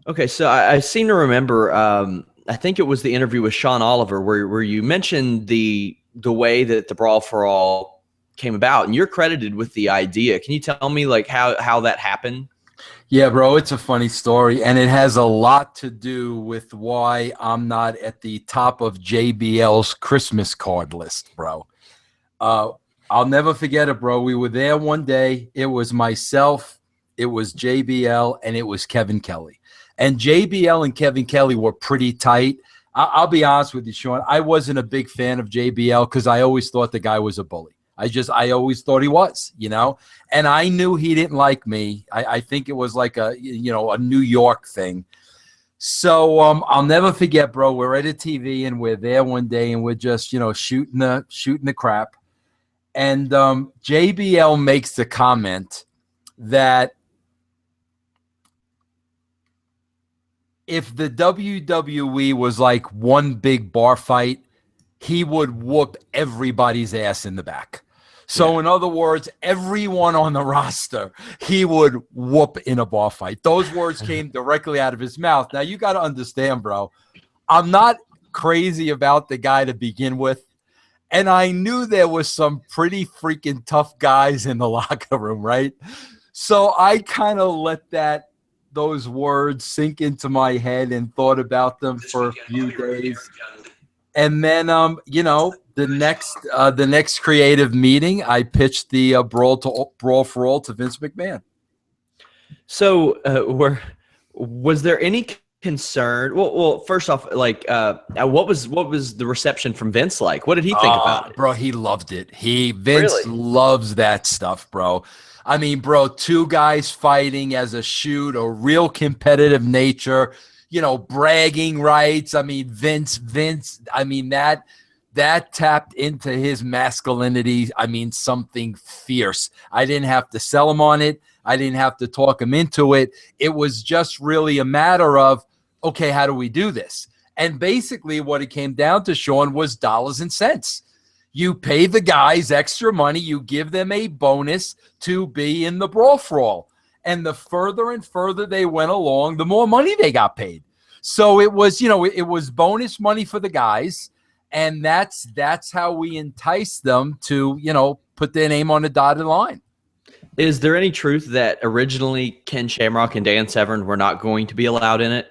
Okay, so I seem to remember. I think it was the interview with Sean Oliver where you mentioned the way that the Brawl for All came about, and you're credited with the idea. Can you tell me like how that happened? Yeah, bro, it's a funny story, and it has a lot to do with why I'm not at the top of JBL's Christmas card list, bro. Uh, I'll never forget it, bro. We were there one day. It was myself, it was JBL, and it was Kevin Kelly. And JBL and Kevin Kelly were pretty tight. I'll be honest with you, Sean. I wasn't a big fan of JBL because I always thought the guy was a bully. I always thought he was, and I knew he didn't like me. I think it was like a New York thing. So I'll never forget, bro. We're at a TV and we're there one day and we're just, shooting the crap. And JBL makes the comment that if the WWE was like one big bar fight, he would whoop everybody's ass in the back. So in other words, everyone on the roster, he would whoop in a bar fight. Those words came directly out of his mouth. Now, you got to understand, bro, I'm not crazy about the guy to begin with. And I knew there was some pretty freaking tough guys in the locker room, right? So I kind of let those words sink into my head and thought about them for a few days. And then, the next creative meeting, I pitched the Brawl for All to Vince McMahon. So, was there any concern? Well, first off, like, what was the reception from Vince like? What did he think about it? Bro, he loved it. Vince loves that stuff, bro. I mean, bro, two guys fighting as a shoot, a real competitive nature. Bragging rights. I mean, Vince, I mean, that tapped into his masculinity. I mean, something fierce. I didn't have to sell him on it. I didn't have to talk him into it. It was just really a matter of, okay, how do we do this? And basically what it came down to, Sean, was dollars and cents. You pay the guys extra money. You give them a bonus to be in the Brawl for All. And the further and further they went along, the more money they got paid. So it was, it was bonus money for the guys. And that's how we enticed them to, put their name on the dotted line. Is there any truth that originally Ken Shamrock and Dan Severn were not going to be allowed in it?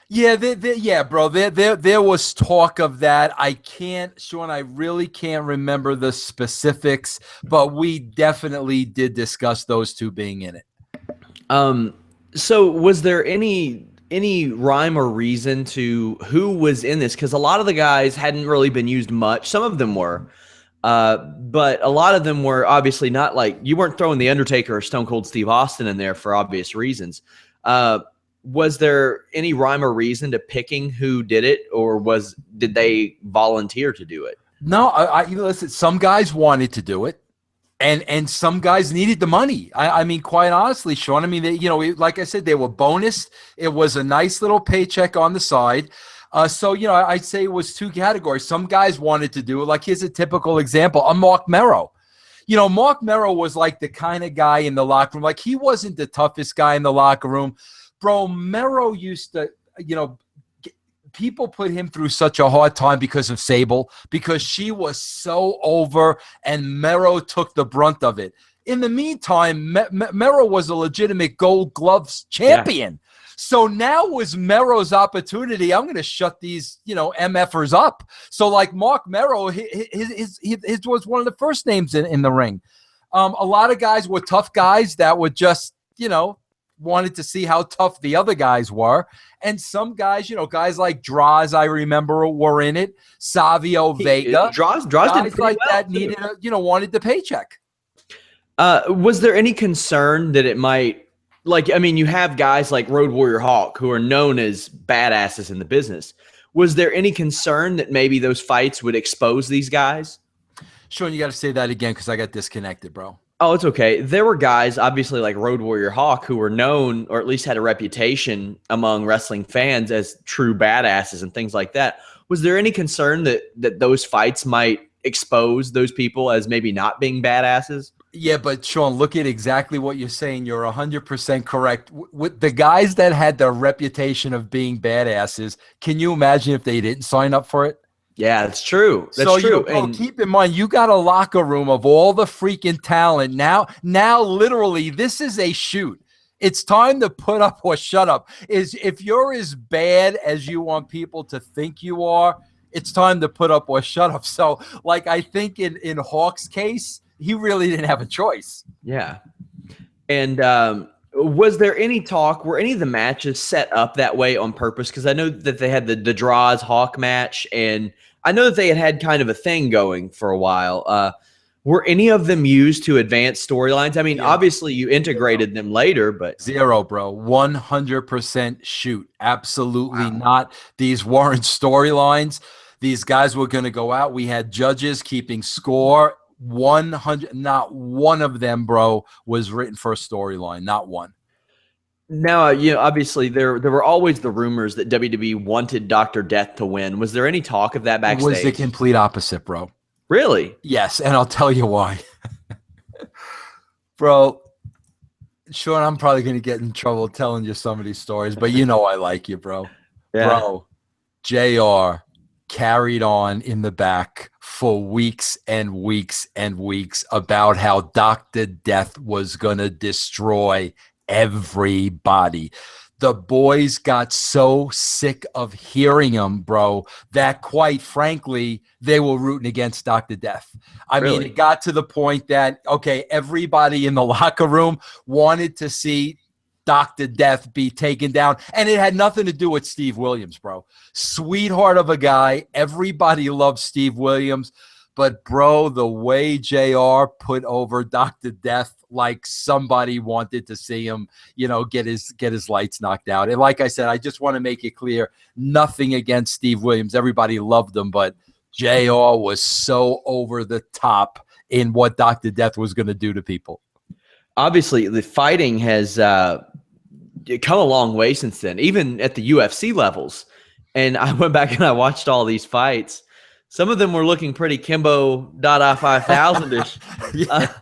Yeah, yeah, bro. There was talk of that. Sean, I really can't remember the specifics, but we definitely did discuss those two being in it. So was there any rhyme or reason to who was in this? Because a lot of the guys hadn't really been used much. Some of them were, but a lot of them were obviously not. Like, you weren't throwing The Undertaker or Stone Cold Steve Austin in there for obvious reasons. Was there any rhyme or reason to picking who did it, or did they volunteer to do it? No, listen, some guys wanted to do it. And some guys needed the money. I mean, quite honestly, Sean, I mean, like I said, they were bonus. It was a nice little paycheck on the side. So, I'd say it was two categories. Some guys wanted to do it. Like, here's a typical example, a Mark Merrow. Mark Merrow was like the kind of guy in the locker room. Like, he wasn't the toughest guy in the locker room. Bro, Merrow used to, people put him through such a hard time because of Sable, because she was so over and Merrow took the brunt of it. In the meantime, Merrow was a legitimate Gold Gloves champion. Yeah. So now was Merrow's opportunity. I'm going to shut these, MFers up. So like Mark Merrow, his was one of the first names in the ring. A lot of guys were tough guys that would just, wanted to see how tough the other guys were. And some guys, guys like Droz, I remember, were in it. Savio Vega. Droz guys did like well, that too. needed, wanted the paycheck. Was there any concern that it might, you have guys like Road Warrior Hawk who are known as badasses in the business. Was there any concern that maybe those fights would expose these guys? Sean, you got to say that again because I got disconnected, bro. Oh, it's okay. There were guys, obviously, like Road Warrior Hawk, who were known, or at least had a reputation among wrestling fans as true badasses and things like that. Was there any concern that those fights might expose those people as maybe not being badasses? Yeah, but Sean, look at exactly what you're saying. You're 100% correct. With the guys that had the reputation of being badasses, can you imagine if they didn't sign up for it? Yeah, that's true. That's So, true. bro, And keep in mind, you got a locker room of all the freaking talent. Now, literally, this is a shoot. It's time to put up or shut up. Is if you're as bad as you want people to think you are, it's time to put up or shut up. So, like, I think in Hawk's case, he really didn't have a choice. yeah. And was there any talk, were any of the matches set up that way on purpose? Because I know that they had the Draws Hawk match, and I know that they had kind of a thing going for a while. Were any of them used to advance storylines? I mean, Yeah. obviously you integrated them later, but Zero, bro. 100% shoot. Absolutely not. These weren't storylines. These guys were going to go out. We had judges keeping score. 100, not one of them, bro, was written for a storyline. Not one. now, obviously there were always the rumors that WWE wanted Dr. Death to win. Was there any talk of that It backstage? was the complete opposite, bro. Really? Yes, and I'll tell you why. Bro, Sean, I'm probably going to get in trouble telling you some of these stories, but you know I like you, bro. Yeah. Bro, JR carried on in the back for weeks and weeks and weeks about how Dr. Death was going to destroy everybody. The boys got so sick of hearing him, bro, that quite frankly, they were rooting against Dr. Death. I mean, Really? it got to the point that, okay, everybody in the locker room wanted to see Dr. Death be taken down. And it had nothing to do with Steve Williams, bro. Sweetheart of a guy. Everybody loves Steve Williams. But, bro, the way JR put over Dr. Death, like somebody wanted to see him, get his lights knocked out. And like I said, I just want to make it clear, nothing against Steve Williams. Everybody loved him, but JR was so over the top in what Dr. Death was going to do to people. Obviously, the fighting has come a long way since then, even at the UFC levels. And I went back and I watched all these fights. Some of them were looking pretty Kimbo Dada 5000-ish. Yeah.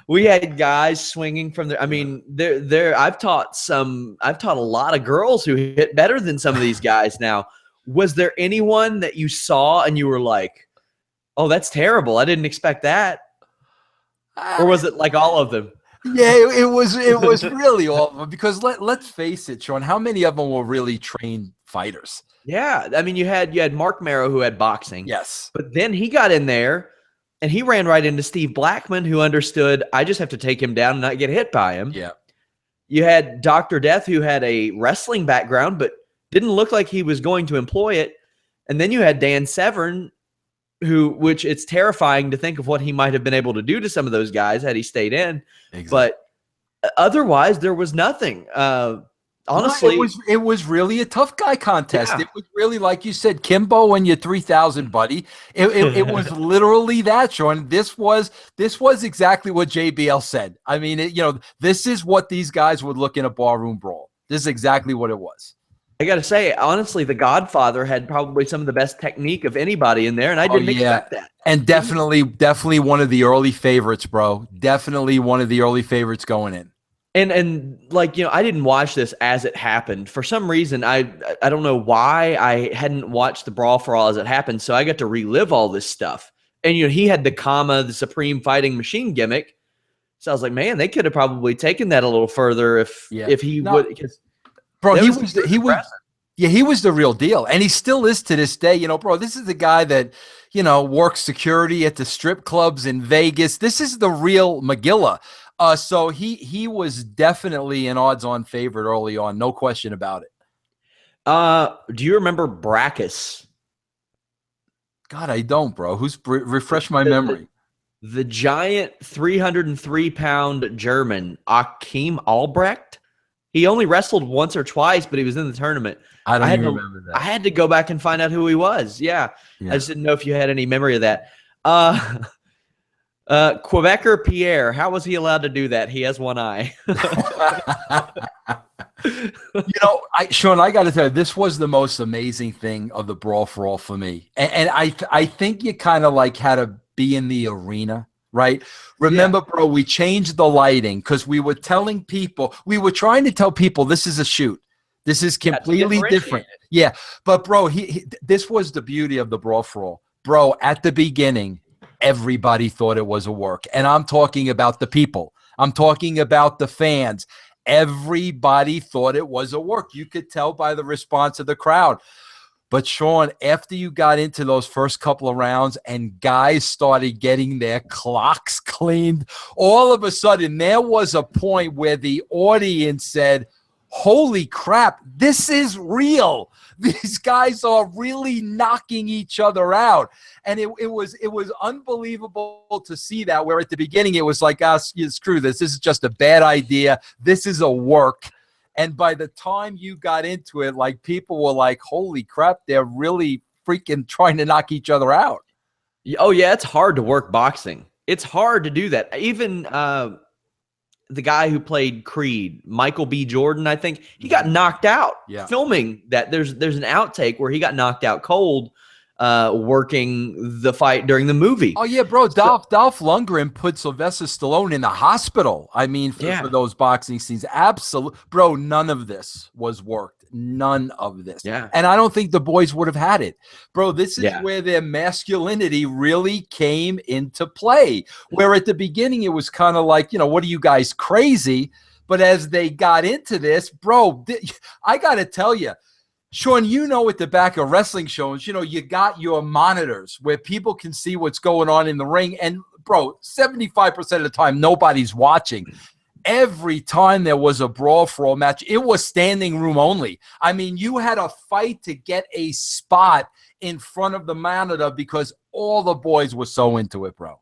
We had guys swinging from there. I mean, I've taught a lot of girls who hit better than some of these guys now. Was there anyone that you saw and you were like, oh, that's terrible, I didn't expect that? Or was it like all of them? Yeah, it was really all of them, because let's face it, Sean, how many of them were really trained fighters? Yeah, I mean, you had Mark Merrow, who had boxing. Yes. But then he got in there and he ran right into Steve Blackman, who understood, I just have to take him down and not get hit by him. Yeah. You had Dr. Death, who had a wrestling background but didn't look like he was going to employ it. And then you had Dan Severn, which it's terrifying to think of what he might have been able to do to some of those guys had he stayed in. Exactly. But otherwise, there was nothing. Honestly, it was really a tough guy contest. Yeah. It was really, like you said, Kimbo and your 3,000 buddy. It was literally that, Sean. This was exactly what JBL said. I mean, this is what these guys would look in a barroom brawl. This is exactly what it was. I got to say, honestly, the Godfather had probably some of the best technique of anybody in there, and I didn't expect that. And definitely one of the early favorites, bro. Definitely one of the early favorites going in. And like, I didn't watch this as it happened. For some reason, I don't know why I hadn't watched the Brawl for All as it happened, so I got to relive all this stuff. And, he had the the Supreme Fighting Machine gimmick. So I was like, man, they could have probably taken that a little further if he would. Because bro, he was the real deal. And he still is to this day. Bro, this is the guy that, works security at the strip clubs in Vegas. This is the real Magilla. So he was definitely an odds-on favorite early on, no question about it. Do you remember Brackus? God, I don't, bro. Refresh my memory. The giant 303-pound German, Akeem Albrecht. He only wrestled once or twice, but he was in the tournament. I don't even remember that. I had to go back and find out who he was. Yeah. I just didn't know if you had any memory of that. Quebecer Pierre, how was he allowed to do that? He has one eye. Sean, I got to tell you, this was the most amazing thing of the Brawl for All for me. And I think you kind of like had to be in the arena right? Remember, bro, we changed the lighting because we were telling people, we were trying to tell people this is a shoot. This is completely different. Yeah. But, bro, this was the beauty of the Brawl for All. Bro, at the beginning, everybody thought it was a work. And I'm talking about the people. I'm talking about the fans. Everybody thought it was a work. You could tell by the response of the crowd. But Sean, after you got into those first couple of rounds and guys started getting their clocks cleaned, all of a sudden there was a point where the audience said, holy crap, this is real. These guys are really knocking each other out. And it was unbelievable to see that, where at the beginning it was like, screw this. This is just a bad idea. This is a work. And by the time you got into it, like, people were like, holy crap, they're really freaking trying to knock each other out. Oh, yeah, it's hard to work boxing. It's hard to do that. Even the guy who played Creed, Michael B. Jordan, I think, he got knocked out filming that. There's an outtake where he got knocked out cold working the fight during the movie. Oh, yeah, bro. Dolph Lundgren put Sylvester Stallone in the hospital. I mean, for those boxing scenes. Absolutely. Bro, none of this was worked. None of this. Yeah. And I don't think the boys would have had it. Bro, this is where their masculinity really came into play. Where at the beginning it was kind of like, what are you guys, crazy? But as they got into this, bro, I got to tell you, Sean, at the back of wrestling shows, you got your monitors where people can see what's going on in the ring. And, bro, 75% of the time, nobody's watching. Every time there was a Brawl for All match, it was standing room only. I mean, you had to fight to get a spot in front of the monitor because all the boys were so into it, bro.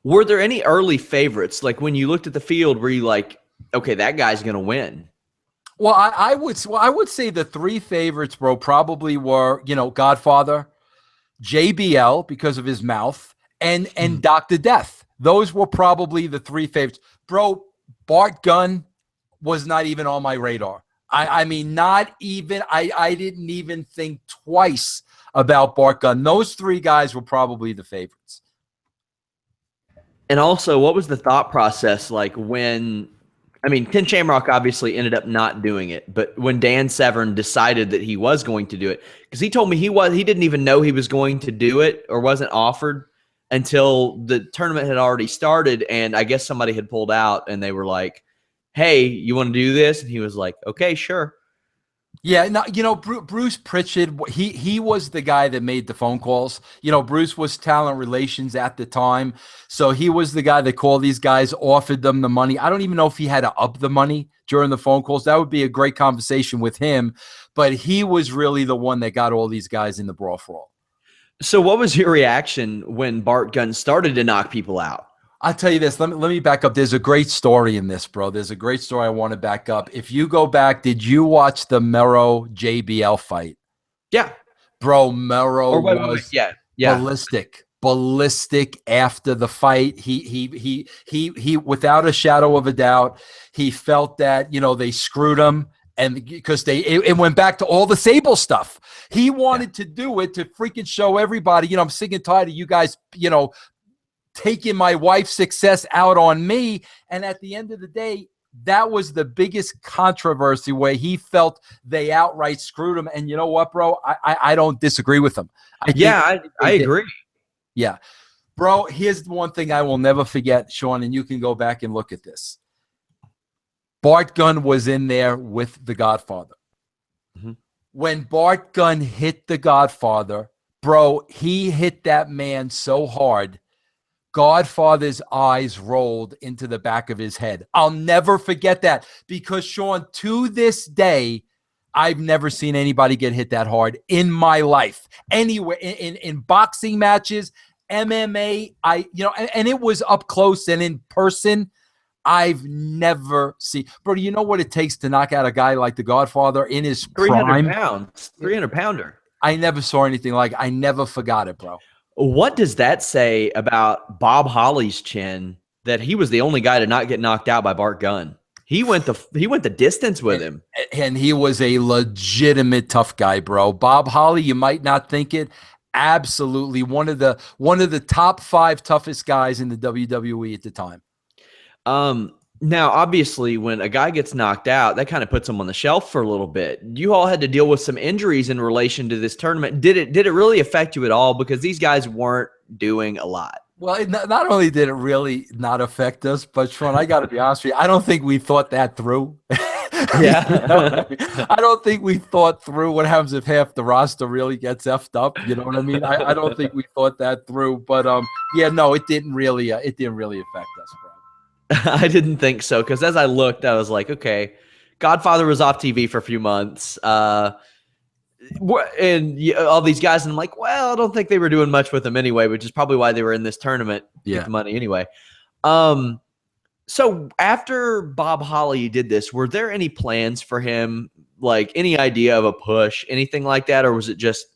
Were there any early favorites? Like, when you looked at the field, were you like, okay, that guy's going to win? Well, I would say the three favorites, bro, probably were, Godfather, JBL because of his mouth, and Dr. Death. Those were probably the three favorites. Bro, Bart Gunn was not even on my radar. I mean, not even. I didn't even think twice about Bart Gunn. Those three guys were probably the favorites. And also, what was the thought process like when – I mean, Ken Shamrock obviously ended up not doing it, but when Dan Severn decided that he was going to do it, because he told me he didn't even know he was going to do it or wasn't offered until the tournament had already started, and I guess somebody had pulled out, and they were like, hey, you want to do this? And he was like, okay, sure. Yeah, no, Bruce Pritchard, he was the guy that made the phone calls. Bruce was talent relations at the time, so he was the guy that called these guys, offered them the money. I don't even know if he had to up the money during the phone calls. That would be a great conversation with him, but he was really the one that got all these guys in the Brawl for All. So what was your reaction when Bart Gunn started to knock people out? I'll tell you this. Let me back up. There's a great story in this, bro. There's a great story I want to back up. If you go back, did you watch the Mero JBL fight? Yeah. Bro, Mero was ballistic after the fight. He without a shadow of a doubt, he felt that, they screwed him. And because it went back to all the Sable stuff. He wanted to do it to freaking show everybody, I'm sick and tired of you guys, taking my wife's success out on me. And at the end of the day, that was the biggest controversy where he felt they outright screwed him. And you know what, bro? I don't disagree with him. I agree. Yeah. Bro, here's the one thing I will never forget, Sean, and you can go back and look at this. Bart Gunn was in there with the Godfather. Mm-hmm. When Bart Gunn hit the Godfather, bro, he hit that man so hard, Godfather's eyes rolled into the back of his head. I'll never forget that because, Sean, to this day, I've never seen anybody get hit that hard in my life. Anywhere, in boxing matches, MMA, and it was up close and in person. I've never seen. Bro, do you know what it takes to knock out a guy like the Godfather in his 300 prime? 300 pounder. I never saw anything like. I never forgot it, bro. What does that say about Bob Holly's chin that he was the only guy to not get knocked out by Bart Gunn? He went the distance with him. And he was a legitimate tough guy, bro. Bob Holly, you might not think it, absolutely one of the top 5 toughest guys in the WWE at the time. Now, obviously, when a guy gets knocked out, that kind of puts him on the shelf for a little bit. You all had to deal with some injuries in relation to this tournament. Did it really affect you at all? Because these guys weren't doing a lot. Well, not only did it really not affect us, but Sean, I got to be honest with you, I don't think we thought that through. Yeah. You know what I mean? I don't think we thought through what happens if half the roster really gets effed up. You know what I mean? I don't think we thought that through. But yeah, no, it didn't really affect us, bro. I didn't think so, because as I looked, I was like, okay, Godfather was off TV for a few months. And all these guys, and I'm like, well, I don't think they were doing much with him anyway, which is probably why they were in this tournament to get the money anyway. So after Bob Holly did this, were there any plans for him, like any idea of a push, anything like that? Or was it just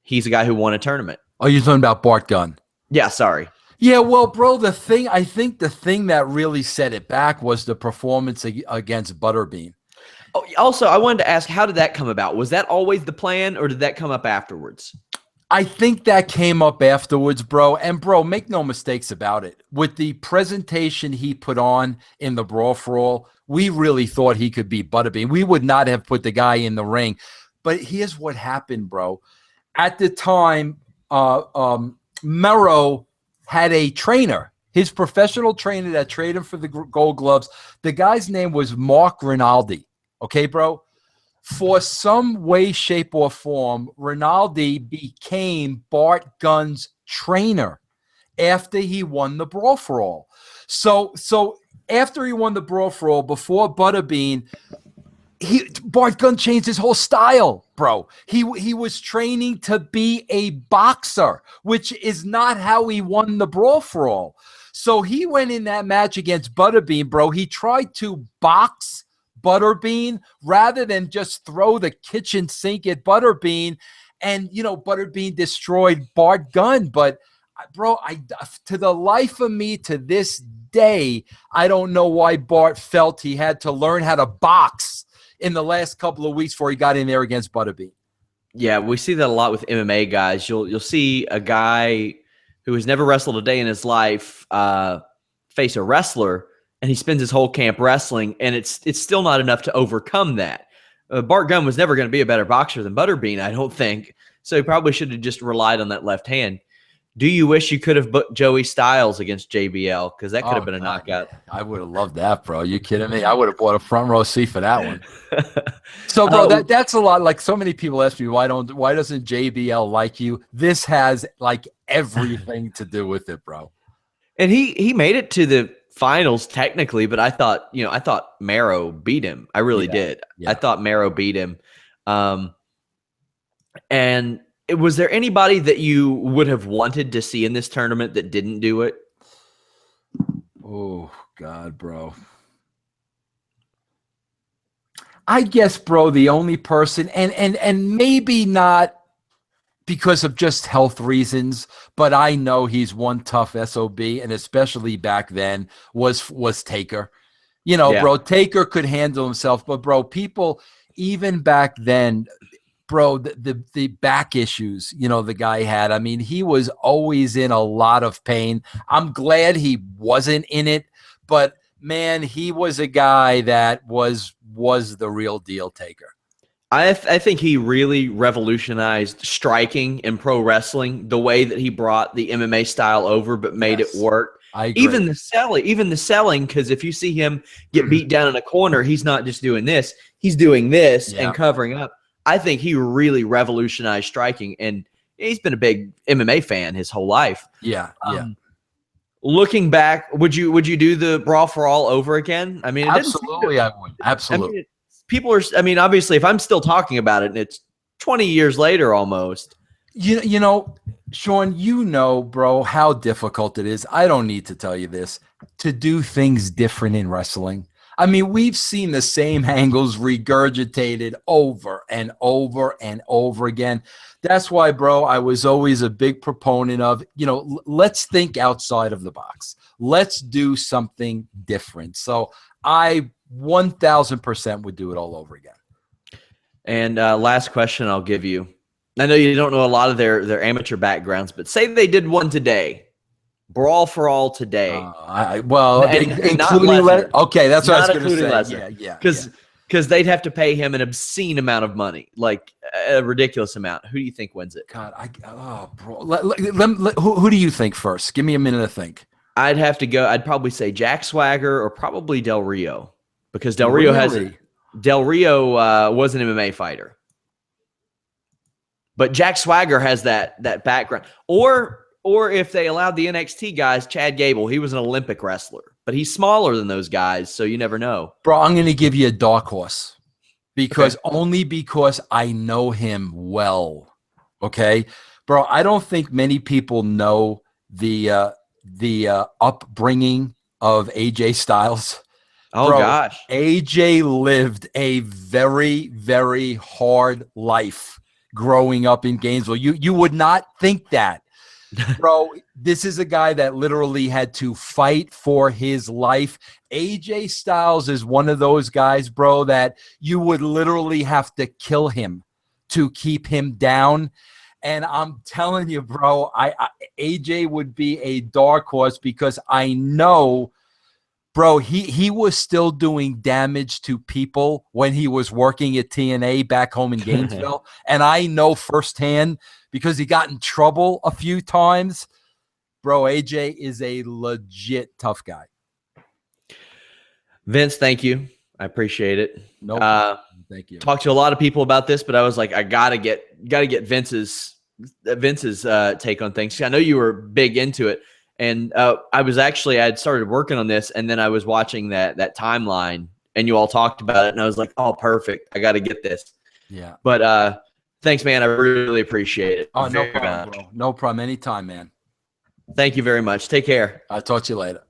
he's a guy who won a tournament? Oh, you're talking about Bart Gunn? Yeah, sorry. Yeah, well, bro, I think the thing that really set it back was the performance against Butterbean. Oh, also, I wanted to ask, how did that come about? Was that always the plan, or did that come up afterwards? I think that came up afterwards, bro. And, bro, make no mistakes about it. With the presentation he put on in the Brawl For All, we really thought he could beat Butterbean. We would not have put the guy in the ring. But here's what happened, bro. At the time, Mero had a trainer, his professional trainer that traded him for the Gold Gloves. The guy's name was Mark Rinaldi. Okay, bro? For some way, shape, or form, Rinaldi became Bart Gunn's trainer after he won the Brawl For All. So after he won the Brawl For All, before Butterbean, Bart Gunn changed his whole style, bro. He was training to be a boxer, which is not how he won the Brawl For All. So he went in that match against Butterbean, bro. He tried to box Butterbean rather than just throw the kitchen sink at Butterbean. And, you know, Butterbean destroyed Bart Gunn. But, bro, to the life of me, to this day, I don't know why Bart felt he had to learn how to box in the last couple of weeks before he got in there against Butterbean. Yeah, we see that a lot with MMA guys. You'll see a guy who has never wrestled a day in his life face a wrestler, and he spends his whole camp wrestling, and it's still not enough to overcome that. Bart Gunn was never going to be a better boxer than Butterbean, I don't think. So he probably should have just relied on that left hand. Do you wish you could have booked Joey Styles against JBL? Because that could have been a knockout. I would have loved that, bro. Are you kidding me? I would have bought a front row seat for that one. So, bro, that's a lot. Like, so many people ask me, why doesn't JBL like you? This has like everything to do with it, bro. And he made it to the finals technically, but I thought Mero beat him. I really did. Yeah. I thought Mero beat him. And was there anybody that you would have wanted to see in this tournament that didn't do it? Oh, God, bro. I guess, bro, the only person, and maybe not because of just health reasons, but I know he's one tough SOB, and especially back then was Taker. You know, bro, Taker could handle himself, but, bro, people, even back then, bro, the back issues, you know, the guy had. I mean, he was always in a lot of pain. I'm glad he wasn't in it, but man, he was a guy that was the real deal, Taker. I think he really revolutionized striking in pro wrestling, the way that he brought the MMA style over, but made it work. I agree. Even the selling, because if you see him get beat down in a corner, he's not just doing this; he's doing this and covering up. I think he really revolutionized striking, and he's been a big MMA fan his whole life. Yeah. Looking back, would you do the Brawl For All over again? I mean, absolutely, I would. Absolutely. I mean, obviously, if I'm still talking about it, and it's 20 years later almost. You know, Sean, you know, bro, how difficult it is. I don't need to tell you this, to do things different in wrestling. I mean, we've seen the same angles regurgitated over and over and over again. That's why, bro, I was always a big proponent of, you know, let's think outside of the box. Let's do something different. So I 1000% would do it all over again. And last question I'll give you. I know you don't know a lot of their amateur backgrounds, but say they did one today, Brawl for All today. Well, And including okay, that's what I was going to say. Lesnar. Yeah. Because they'd have to pay him an obscene amount of money, like a ridiculous amount. Who do you think wins it? God, bro. Who do you think first? Give me a minute to think. I'd have to go. I'd probably say Jack Swagger or probably Del Rio, because Del Rio was an MMA fighter, but Jack Swagger has that background. Or if they allowed the NXT guys, Chad Gable, he was an Olympic wrestler, but he's smaller than those guys, so you never know. Bro, I'm going to give you a dark horse only because I know him well. Okay, bro, I don't think many people know the upbringing of AJ Styles. Oh, bro, gosh. AJ lived a very, very hard life growing up in Gainesville. You would not think that. Bro, this is a guy that literally had to fight for his life. AJ Styles is one of those guys, bro, that you would literally have to kill him to keep him down. And I'm telling you, bro, AJ would be a dark horse because I know, bro, he was still doing damage to people when he was working at TNA back home in Gainesville. And I know firsthand because he got in trouble a few times. Bro, AJ is a legit tough guy. Vince, thank you. I appreciate it. No problem. Thank you. Talked to a lot of people about this, but I was like, I gotta get Vince's take on things. I know you were big into it, and I had started working on this, and then I was watching that timeline, and you all talked about it, and I was like, oh, perfect. I got to get this. Yeah. But thanks, man. I really appreciate it. Oh, no problem, bro. No problem. Anytime, man. Thank you very much. Take care. I'll talk to you later.